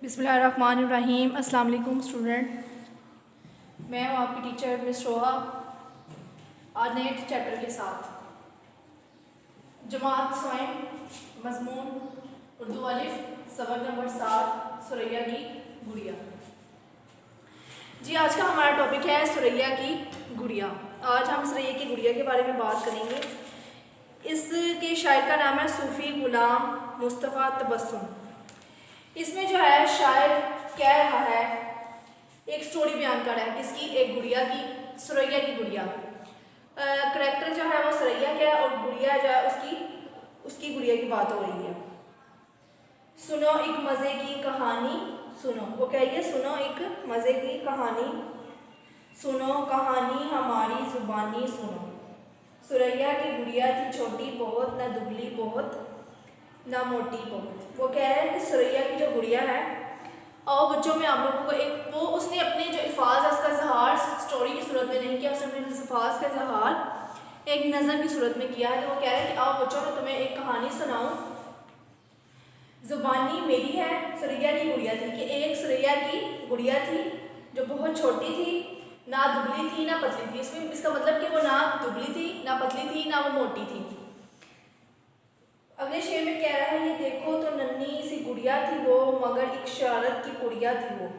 बिस्मिल्लाहिर्रहमानिर्रहीम। अस्सलाम वालेकुम स्टूडेंट, मैं हूँ आपकी टीचर मिस रोहा। आज नए चैप्टर के साथ जमात स्वयं मजमून उर्दू अलिफ सबक नंबर 7 सुरैया की गुड़िया। जी, आज का हमारा टॉपिक है सुरैया की गुड़िया। आज हम सुरैया की गुड़िया के बारे में बात करेंगे। इसके शायर का नाम है सूफ़ी गुलाम मुस्तफ़ा तबस्सुम। इसमें जो है शायर कह रहा है, एक स्टोरी बयान कर रहा है किसकी, एक गुड़िया की, सुरैया की गुड़िया। करेक्टर जो है वो सुरैया का है और गुड़िया जो है उसकी गुड़िया की बात हो रही है। सुनो एक मज़े की कहानी, सुनो, वो कहिए सुनो एक मज़े की कहानी, सुनो कहानी हमारी ज़ुबानी सुनो। सुरैया की गुड़िया थी छोटी बहुत, न दुबली बहुत ना मोटी बहुत। वो कह रहे हैं कि सुरैया की जो गुड़िया है, और बच्चों में आप लोगों को एक वो उसने अपने जो अल्फाज है उसका इजहार स्टोरी की सूरत में नहीं किया, उसने अपने अल्फाज का इजहार एक नज़म की सूरत में किया है। तो वो कह रहे हैं कि आओ बच्चों मैं तुम्हें एक कहानी सुनाऊं। ज़ुबानी मेरी है सुरैया की गुड़िया थी, कि एक सुरैया की गुड़िया थी जो बहुत छोटी थी, ना दुबली थी ना पतली थी। इसमें इसका मतलब कि वो ना दुबली थी ना पतली थी ना वो मोटी थी। अगले शेर में कह रहा है, ये देखो तो नन्ही सी गुड़िया थी वो, मगर एक शरारत की पुड़िया थी वो।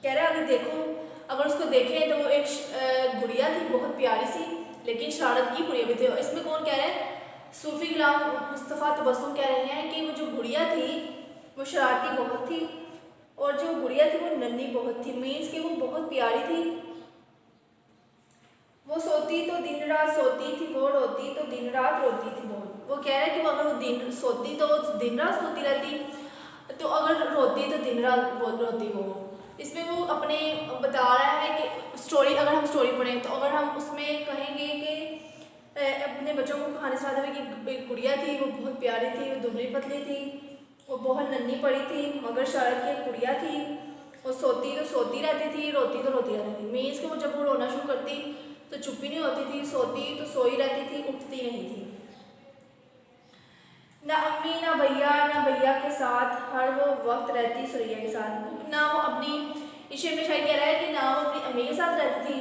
कह रहा है अगर देखो, अगर उसको देखें तो वो एक गुड़िया थी बहुत प्यारी सी, लेकिन शरारत की पुड़िया भी थी। इसमें कौन कह रहा है? सूफी गुलाम मुस्तफ़ा तबस्सुम कह रहे हैं कि वो जो गुड़िया थी वो शरारती बहुत थी, और जो गुड़िया थी वो नन्ही बहुत थी। मीन्स कि वो बहुत प्यारी थी। वो सोती तो दिन रात सोती थी, वो रोती तो दिन रात रोती थी बहुत। वो कह रहा है कि वो अगर वो दिन सोती तो दिन रात सोती रहती, तो अगर रोती तो दिन रात वो रोती वो। इसमें वो अपने बता रहा है कि स्टोरी, अगर हम स्टोरी पढ़ें तो अगर हम उसमें कहेंगे कि अपने बच्चों को कहानी सुनाते हुए कि एक गुड़िया थी वो बहुत प्यारी थी, वो दुबली पतली थी, वो बहुत नन्ही पड़ी थी, मगर शरारत की एक गुड़िया थी। वो सोती तो सोती रहती थी, रोती तो रोती रहती थी। मीन्स कि वो जब वो रोना शुरू करती तो चुप ही नहीं होती थी, सोती तो सोई रहती थी, उठती नहीं थी। ना अम्मी ना भैया के साथ हर वो वक्त रहती सुरैया के साथ। ना वो अपनी, इस शेर में शायद कह रहा है कि ना वो अपनी अम्मी के साथ रहती थी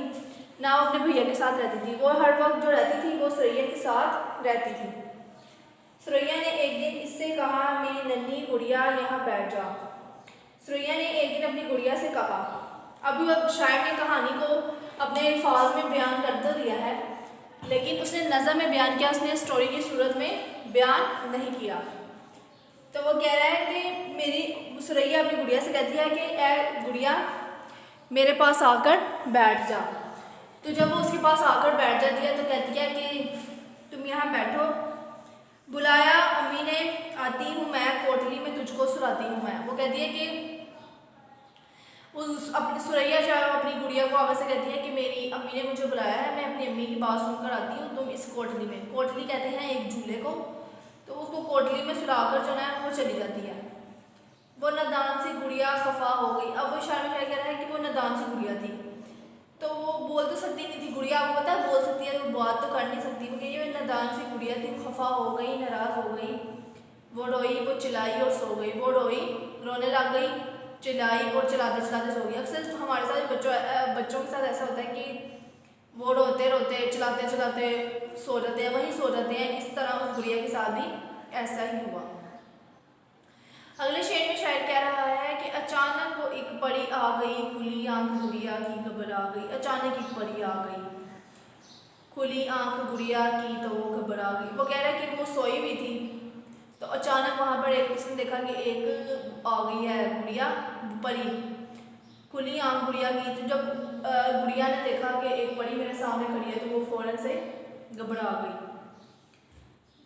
ना वो अपने भैया के साथ रहती थी। वो हर वक्त जो रहती थी वो सुरैया के साथ रहती थी। सुरैया ने एक दिन इससे कहा, मेरी नन्ही गुड़िया यहाँ बैठ जा। सुरैया ने एक दिन अपनी गुड़िया से कहा। अभी अब शायर ने कहानी को अपने अल्फाज में बयान कर तो दिया है, लेकिन उसने नज़म में बयान किया, उसने स्टोरी की सूरत में बयान नहीं किया। तो वो कह रहा है कि मेरी सुरैया अपनी गुड़िया से कहती है कि ए गुड़िया मेरे पास आकर बैठ जा। तो जब वो उसके पास आकर बैठ जाती है तो कहती है कि तुम यहाँ बैठो, बुलाया अम्मी ने, आती हूँ मैं, कोठली में तुझको सुलाती हूँ मैं। वो कहती है कि उस अपनी सुरैया जो है अपनी गुड़िया को आगे से कहती है कि मेरी अम्मी ने मुझे बुलाया है, मैं अपनी अम्मी की बात सुनकर आती हूँ, तुम इस कोठली में, कोठली कहते हैं एक झूले को, तो उसको कोठली में सुलाकर जो है वो चली जाती है। वो नादान सी गुड़िया खफा हो गई। अब वो शायर में कह रहा है कि वो नादान सी गुड़िया थी, तो वो बोल तो सकती नहीं थी। गुड़िया आपको पता है बोल सकती है, वो बात तो कर नहीं सकती। वो कहिए नादान सी गुड़िया थी, खफा हो गई, नाराज़ हो गई। वो रोई, वो चिल्लाई और सो गई। वो रोई, रोने लग गई, चिल्लाई और चलाते चलाते सो गई। अक्सर हमारे साथ बच्चों के साथ ऐसा होता है कि वो रोते रोते चलाते चलाते सो जाते हैं, वहीं सो जाते हैं। इस तरह उस गुड़िया के साथ भी ऐसा ही हुआ। अगले शेर में शायर कह रहा है कि अचानक वो एक परी आ गई, खुली आंख गुड़िया की घबरा गई। अचानक एक परी आ गई, खुली आंख गुड़िया की तो वो घबरा गई। वो कह रहा है कि वो सोई हुई थी, तो अचानक वहाँ पर एक उसने देखा कि एक आ गई है गुड़िया, परी। खुली आंख गुड़िया की, तो जब गुड़िया ने देखा कि एक परी मेरे सामने खड़ी है तो वो फौरन से घबरा गई।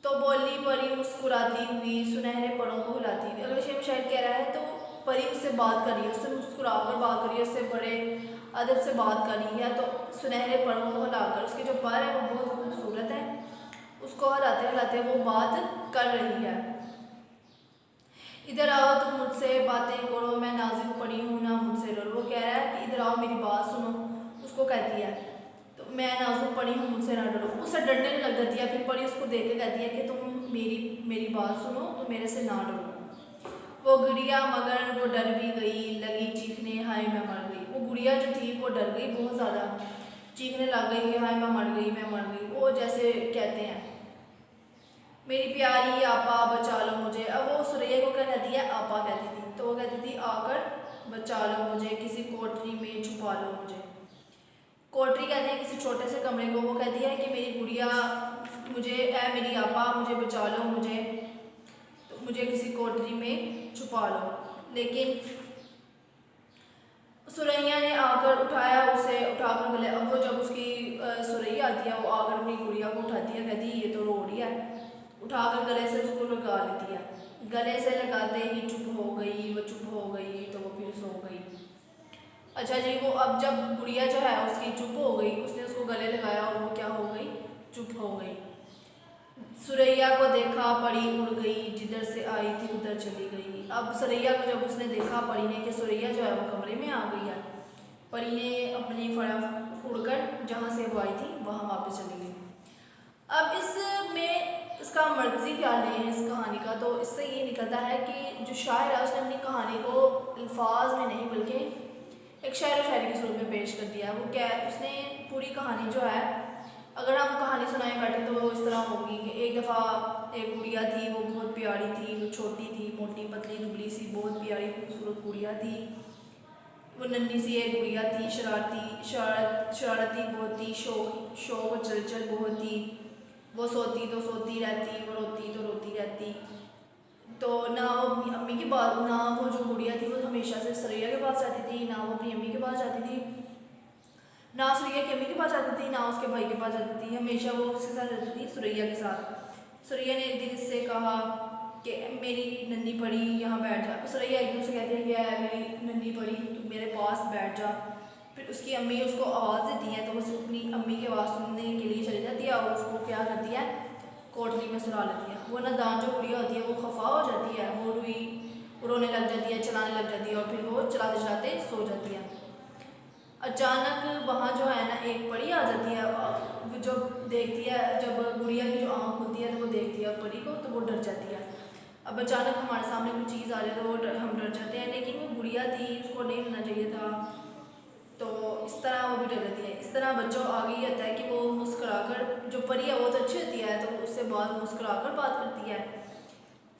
तो बोली परी मुस्कुराती हुई, सुनहरे परों को हिलाती हुई। अगले शेर में शायद कह रहा है तो परी उससे बात कर रही है, उससे मुस्कुरा कर बात कर रही है, उससे बड़े अदब से बात कर रही है। तो सुनहरे परों को हिलाकर, उसके जो पर है वो बहुत खूबसूरत है, उसको हिलाते हिलाते वो बात कर रही है। इधर आओ तुम मुझसे बातें करो, मैं नाजुक पड़ी हूँ ना मुझसे डरो। वो कह रहा है कि इधर आओ मेरी बात सुनो, उसको कहती है तो मैं नाजुक पड़ी हूँ मुझसे ना डरो। उससे डरने लग जाती है। फिर परी उसको देख के कहती है कि तुम मेरी बात सुनो, तो मेरे से ना डरो। वो गुड़िया मगर वो डर भी गई, गुड़िया जो थी वो डर गई बहुत ज़्यादा, चीखने लग गई कि हाय मैं मर गई, मैं मर गई। वो जैसे कहते हैं मेरी प्यारी आपा बचा लो मुझे। अब वो सुरैया को क्या कहती है, आपा कहती थी, तो वो कहती थी आकर बचा लो मुझे, किसी कोठरी में छुपा लो मुझे। कोठरी कहते हैं किसी छोटे से कमरे को। वो कहती है कि मेरी गुड़िया मुझे, ऐ मेरी आपा मुझे बचा लो मुझे, तो मुझे किसी कोठरी में छुपा लो। लेकिन सुरैया ने आकर उठाया उसे, उठाकर गले, अब वो जब उसकी सुरैया आती है वो आकर अपनी गुड़िया को उठाती है, कहती है ये तो रो रही है, उठाकर गले से उसको लगा लेती है। गले से लगाते ही चुप हो गई, वो चुप हो गई तो वो फिर सो गई। अच्छा जी, वो अब जब गुड़िया जो है उसकी चुप हो गई, उसने उसको गले लगाया और वो क्या हो गई, चुप हो गई। सुरैया को देखा परी उड़ गई, जिधर से आई थी उधर चली गई। अब सुरैया को जब उसने देखा परी ने कि सुरैया जो है वो कमरे में आ गई है, परी ने अपनी फड़ा उड़कर जहाँ से वो आई थी वहाँ वापस चली गई। अब इसमें इसका मर्कजी ख्याल नहीं है इस कहानी का, तो इससे ये निकलता है कि जो शायर है उसने अपनी कहानी को अल्फाज में नहीं बल्कि एक शायर व शायरी के स्वरूप में पेश कर दिया। वो क्या है, उसने पूरी कहानी जो है, अगर हम कहानी सुनाए बैठे तो वो इस तरह होगी कि एक दफ़ा एक गुड़िया थी, वो बहुत प्यारी थी, वो छोटी थी, मोटी पतली दुबली सी, बहुत प्यारी खूबसूरत गुड़िया थी। वो नन्ही सी एक गुड़िया थी, शरारती बहुत थी, शौक चलचल बहुत थी। वो सोती तो सोती रहती, वो रोती तो रोती रहती। तो ना वो अपनी अम्मी के पास, ना वो जो गुड़िया थी वो हमेशा से सुरैया के पास जाती थी, ना वो अपनी अम्मी के पास जाती थी, ना सुरैया की अम्मी के पास जाती थी, ना उसके भाई के पास जाती थी। हमेशा वो उसके साथ रहती थी, सुरैया के साथ। सुरैया ने एक दिन इससे कहा कि मेरी नन्ही परी यहाँ बैठ जा। सुरैया एक दूसरे कहती है कि मेरी नन्ही परी तू मेरे पास बैठ जा। फिर उसकी अम्मी उसको आवाज़ देती है तो वो अपनी अम्मी की आवाज़ सुनने के लिए चली जाती है और उसको क्या करती है, कोठरी में सुला लेती है। वो नादान जो गुड़िया होती है वो खफा हो जाती है, वो रोने लग जाती है, चलाने लग जाती है और फिर वो चलाते चलाते सो जाती है। अचानक वहाँ जो है ना एक परी आ जाती है, वो जो देखती है, जब गुड़िया की जो आँख खुलती है तो वो देखती है परी को, तो वो डर जाती है। अब अचानक हमारे सामने कोई चीज़ आ जाए तो हम डर जाते हैं, लेकिन वो गुड़िया थी, उसको नहीं होना चाहिए था, तो इस तरह वो भी डर जाती है। इस तरह बच्चों आगे ये होता है कि वो मुस्कुराकर, जो परी है वो तो अच्छी होती है तो उससे बहुत मुस्कुराकर बात करती है,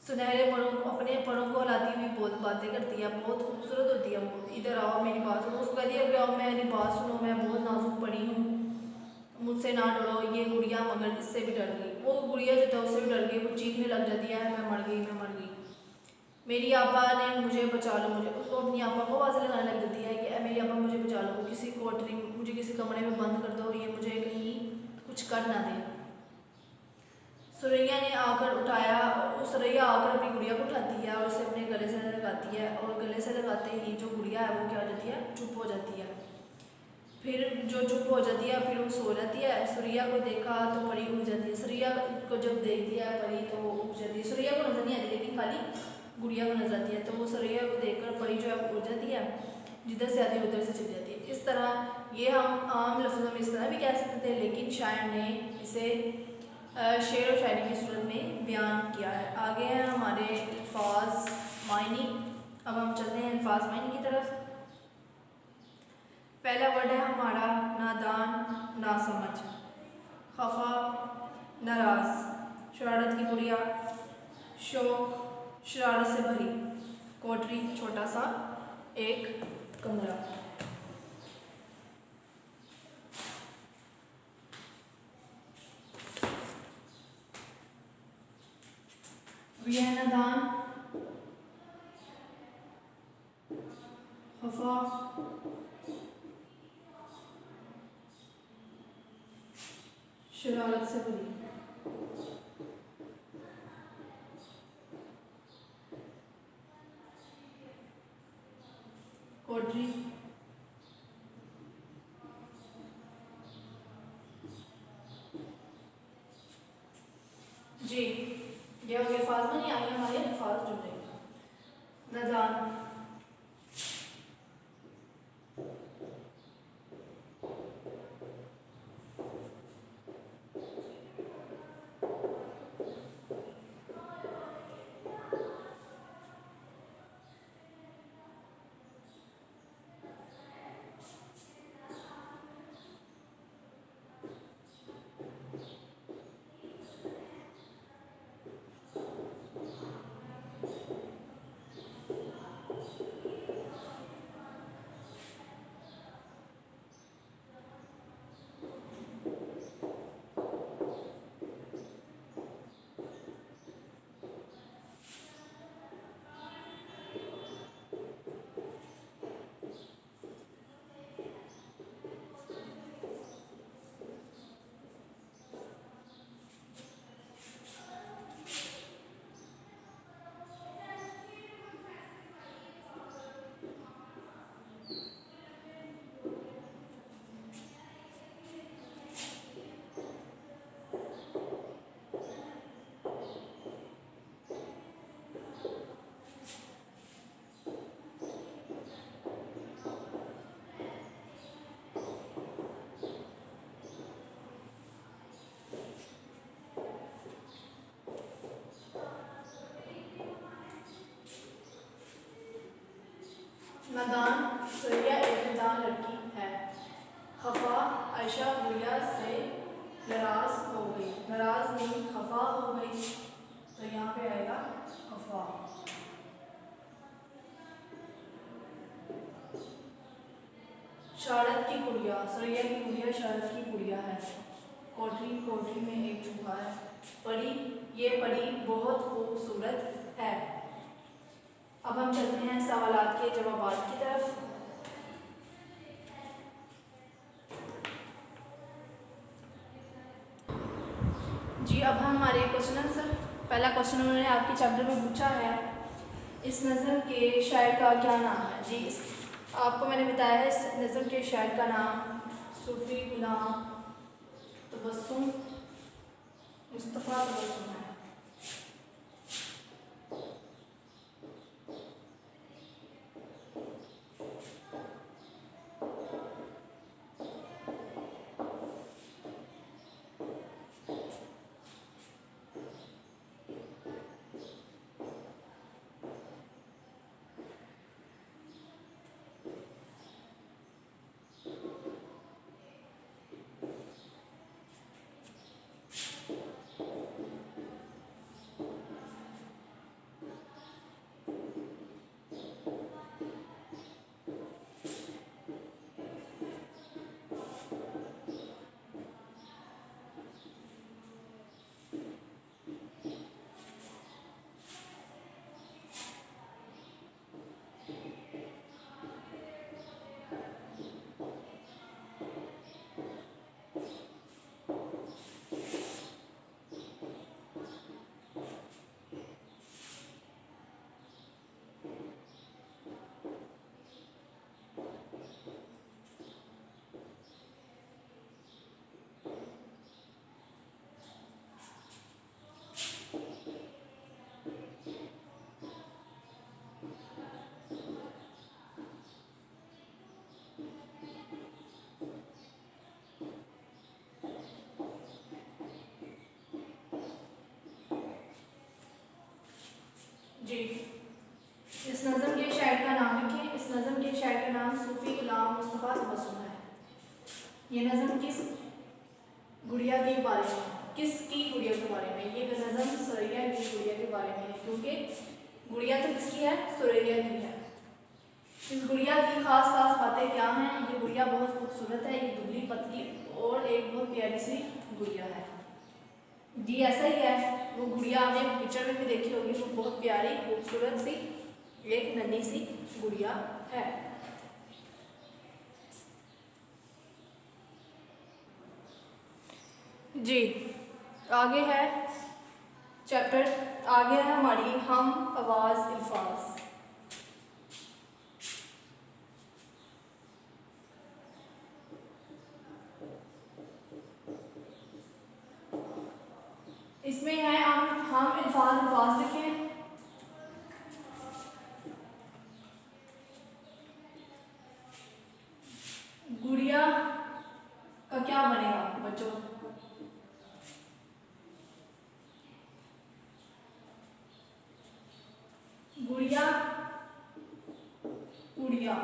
सुनहरे परों, अपने परों को हिलाती हुई बहुत बातें करती है, बहुत खूबसूरत होती है वो। इधर आओ मेरी बात सुनो, उसको कहती है कि आओ मेरी बात सुनो, मैं बहुत नाजुक पड़ी हूँ, मुझसे ना डरो। ये गुड़िया मगर इससे भी डर गई, वो गुड़िया जो था उससे भी डर गई, वो चीखने लग जाती है मैं मर गई, मैं मर गई, मेरी आपा ने मुझे बचा लो मुझे। उसको अपनी आपा को आवाज़ लगाने लग जाती है कि मेरी आपा मुझे बचा लो, किसी कोठरी, मुझे किसी कमरे में बंद कर दो, ये मुझे कहीं कुछ कर ना दे। सुरैया ने आकर उठाया, सुरैया आकर अपनी गुड़िया को उठाती है और उसे अपने गले से लगाती है, और गले से लगाते ही जो गुड़िया है वो क्या हो जाती है, चुप हो जाती है। फिर जो चुप हो जाती है फिर वो सो जाती है। सुरैया को देखा तो परी उड़ जाती है, सुरैया को जब देखती है परी तो वो उड़ जाती है, सुरैया को नजर नहीं आती लेकिन खाली गुड़िया को नजर आती है, तो वो सुरैया को देखकर परी जो है उड़ जाती है, जिधर से आती है उधर से चली जाती है। इस तरह ये हम आम लफ्ज़ों में इस तरह भी कह सकते थे, लेकिन शायर ने इसे शेर और शायरी की सूरत में बयान किया है। आगे हैं हमारे अल्फाज मायनी। अब हम चलते हैं अल्फाज मायनी की तरफ। पहला वर्ड है हमारा नादान, नासमझ, खफा, नाराज, शरारत की गुड़िया, शौक, शरारत से भरी, कोठरी, छोटा सा एक कमरा। यह नादान, खफा, शरारत से भरी, कोठरी, जी ये हो गया अल्फाज में, नहीं आगे हमारे अल्फाज जुड़े। नादान, नादान सुरैया एक नादान लड़की है। खफा आयशा गुड़िया से नाराज हो गई। नाराज नहीं, खफा हो गई, तो यहाँ पे आएगा खफा। शरारत की गुड़िया, सुरैया की गुड़िया शरारत की गुड़िया है। कोठरी, कोठरी में एक चूहा है। परी, ये परी बहुत खूबसूरत है। अब हम चलते हैं सवालात के जवाबात की तरफ। जी अब हमारे क्वेश्चन आंसर। पहला क्वेश्चन उन्होंने आपके चैप्टर में पूछा है, इस नज़म के शायर का क्या नाम है। जी आपको मैंने बताया है इस नज़म के शायर का नाम सूफी गुलाम तबस्सुम मुस्तफ़ा तबस्सुम है। जी इस नज़म के शायर का नाम लिखिए। इस नज़म के शायर का नाम सूफी गुलाम मुस्तफ़ा तबस्सुम है। ये नज़म किस गुड़िया के बारे में, किसकी गुड़िया के बारे में, ये नज़म सुरैया की गुड़िया के बारे में है, क्योंकि गुड़िया तो किसकी है, सुरैया की है। इस गुड़िया की खास खास बातें क्या हैं। ये गुड़िया बहुत खूबसूरत है, ये दुबली पतली और एक बहुत प्यारी सी गुड़िया है। जी ऐसा ही है, वो गुड़िया आपने पिक्चर में भी देखी होगी, वो बहुत प्यारी खूबसूरत सी एक नन्ही सी गुड़िया है। जी आगे है चैप्टर, आगे है हमारी हम आवाज़ अल्फाज। इसमें है हम अल्फाज लिखें। गुड़िया का क्या बनेगा बच्चों, गुड़िया गुड़िया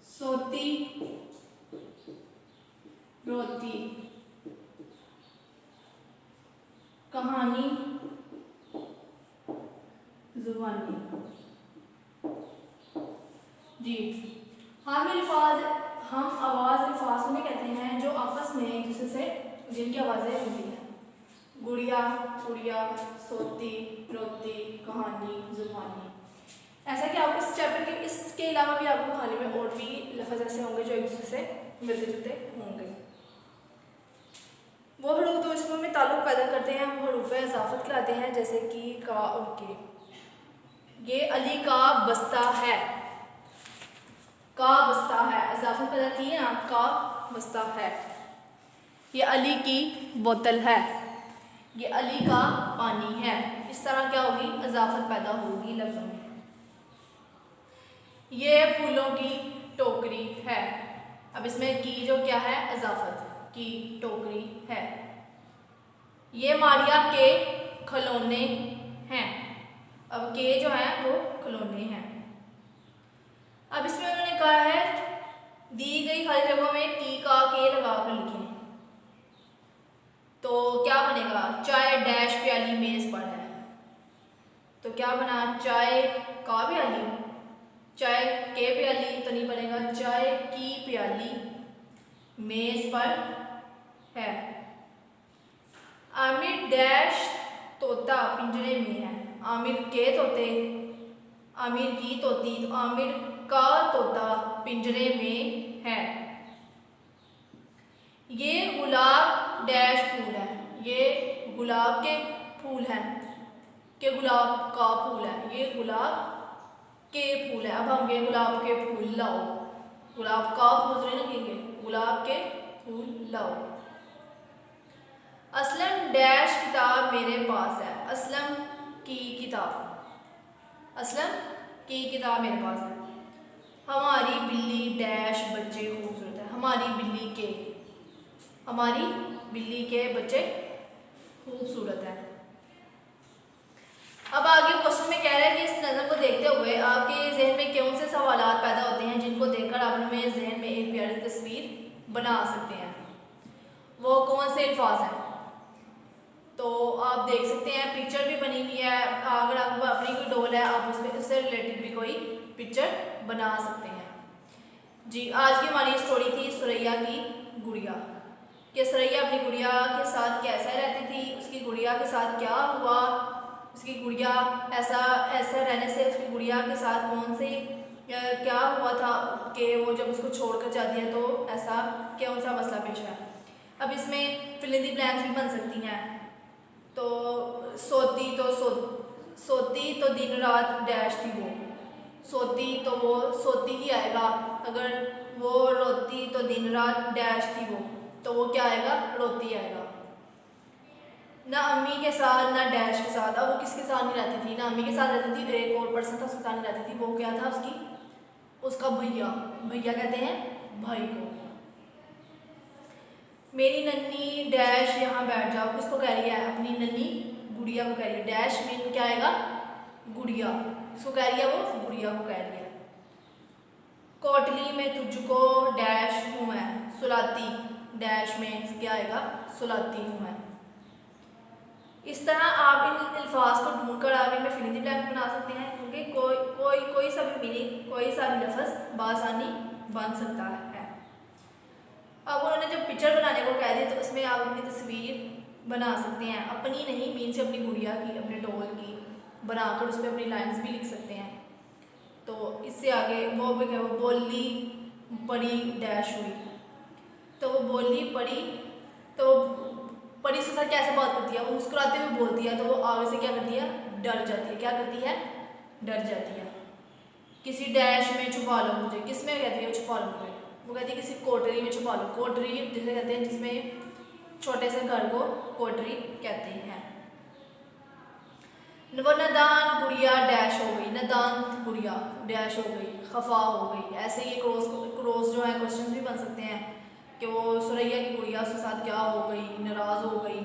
सोती रोती, कहानी जुबानी। जी हम अल्फाज, हम आवाज़ अल्फाज उन्हें कहते हैं जो आपस में एक दूसरे से जिनकी आवाज़ें मिलती हैं। गुड़िया गुड़िया सोती रोती कहानी जुबानी। ऐसा कि आपको इस चैप्टर के इसके अलावा भी आपको कहानी में और भी लफ्ज़ ऐसे होंगे जो एक दूसरे से मिलते जुलते होंगे। वो हरूफ दो इसमें ताल्लुक़ पैदा करते हैं, वो हरूफ इजाफत कहलाते हैं, जैसे कि का और के। ये अली का बस्ता है, का बस्ता है, इजाफत पैदा की है ना, का बस्ता है। ये अली की बोतल है, ये अली का पानी है। इस तरह क्या होगी, इजाफत पैदा होगी लफ्ज़ों में। ये फूलों की टोकरी है। अब इसमें की जो क्या है, इजाफत की टोकरी है। ये मारिया के खिलौने हैं। अब के जो है वो खिलौने हैं। अब इसमें उन्होंने कहा है दी गई खाली जगहों में टी का के लगा कर लिखें। तो क्या बनेगा, चाय डैश प्याली मेज पर है। तो क्या बना, चाय का प्याली, चाय के प्याली तो नहीं बनेगा, चाय की प्याली मेज पर है। आमिर डैश तोता पिंजरे में है। आमिर के तोते, आमिर की तोती, तो आमिर का तोता पिंजरे में है। ये गुलाब डैश फूल है। ये गुलाब के फूल हैं, के गुलाब का फूल है। ये गुलाब के फूल है। अब हम ये गुलाब के फूल लाओ, गुलाब का फूल तो नहीं लगेंगे, गुलाब के फूल लाओ। असलम डैश किताब मेरे पास है। असलम की किताब, असलम की किताब मेरे पास है। हमारी बिल्ली डैश बच्चे खूबसूरत है। हमारी बिल्ली के, हमारी बिल्ली के बच्चे खूबसूरत है। अब आगे क्वेश्चन में कह रहा है कि इस नज़म को देखते हुए आपके जहन में कौन से सवालात पैदा होते हैं जिनको देखकर आप अपने जहन में एक प्यारी तस्वीर बना सकते हैं। वो कौन से अल्फाज हैं, तो आप देख सकते हैं पिक्चर भी बनी हुई है। अगर आपको अपनी कोई डोल है आप उसमें उससे रिलेटेड भी कोई पिक्चर बना सकते हैं। जी, आज की हमारी स्टोरी थी सुरैया की गुड़िया, कि सुरैया अपनी गुड़िया के साथ कैसे रहती थी, उसकी गुड़िया के साथ क्या हुआ, उसकी गुड़िया ऐसा रहने से उसकी गुड़िया के साथ कौन से क्या हुआ था कि वो जब उसको छोड़कर जाती है तो ऐसा कौन सा मसला पेश है। अब इसमें फिल इन द ब्लैंक्स भी बन सकती हैं। तो सोती तो दिन रात डैश थी वो, सोती तो वो सोती ही आएगा। अगर वो रोती तो दिन रात डैश थी वो, तो वो क्या आएगा, रोती आएगा। ना अम्मी के साथ ना डैश के साथ। अब वो किसके साथ नहीं रहती थी, ना अम्मी के साथ रहती थी, एक और पर्सन था उसके साथ नहीं रहती थी। वो क्या था, उसका भैया, भैया कहते हैं भाई को। मेरी नन्ही डैश यहाँ बैठ जाओ, किसको कह रही है, अपनी नन्ही गुड़िया को कह रही है। डैश में क्या आएगा, गुड़िया, किसको कह रही है, वो गुड़िया को कह रही है। कोटली में तुझको डैश हूँ मैं, सुलाती, डैश में क्या आएगा, सुलाती हूँ मैं। इस तरह आप इन अल्फाज को ढूंढकर आप इनमें फिल इन द ब्लैंक बना सकते हैं, क्योंकि कोई सा भी मीनिंग, कोई सा भी लफ्ज़ बासानी बन सकता है। अब उन्होंने जब पिक्चर बनाने को कह दिया तो उसमें आप अपनी तस्वीर बना सकते हैं, अपनी नहीं मीन से अपनी गुड़िया की, अपने डॉल की बनाकर उस पर अपनी लाइन्स भी लिख सकते हैं। तो इससे आगे वो भी वो बोली पड़ी डैश हुई, तो वो बोली पड़ी, तो परी से साथ कैसे बात करती है, वो मुस्कुराते हुए बोलती है, तो वो आगे से क्या करती है, डर जाती है। क्या करती है, डर जाती है। किसी डैश में छुपा लो मुझे, किस में कहती है छुपा लो मुझे, वो कहती है किसी कोठरी में छुपा लो। कोठरी जिसे कहते हैं, जिसमें छोटे से घर को कोठरी कहते हैं। वो नदान गुड़िया डैश हो गई, नदान गुड़िया डैश हो गई, खफा हो गई। ऐसे ये क्रॉस जो है क्वेश्चन भी बन सकते हैं कि वो सुरैया की गुड़िया उसके साथ क्या हो गई, नाराज़ हो गई।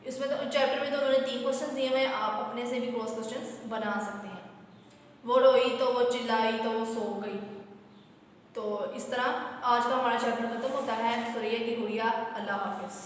इसमें तो चैप्टर में तो उन्होंने 3 क्वेश्चन दिए हुए, आप अपने से भी क्रॉस क्वेश्चन बना सकते हैं। वो रोई तो वो चिल्लाई तो वो सो गई। तो इस तरह आज का हमारा चैप्टर खत्म होता है, सुरैया की गुड़िया। अल्लाह हाफिज़।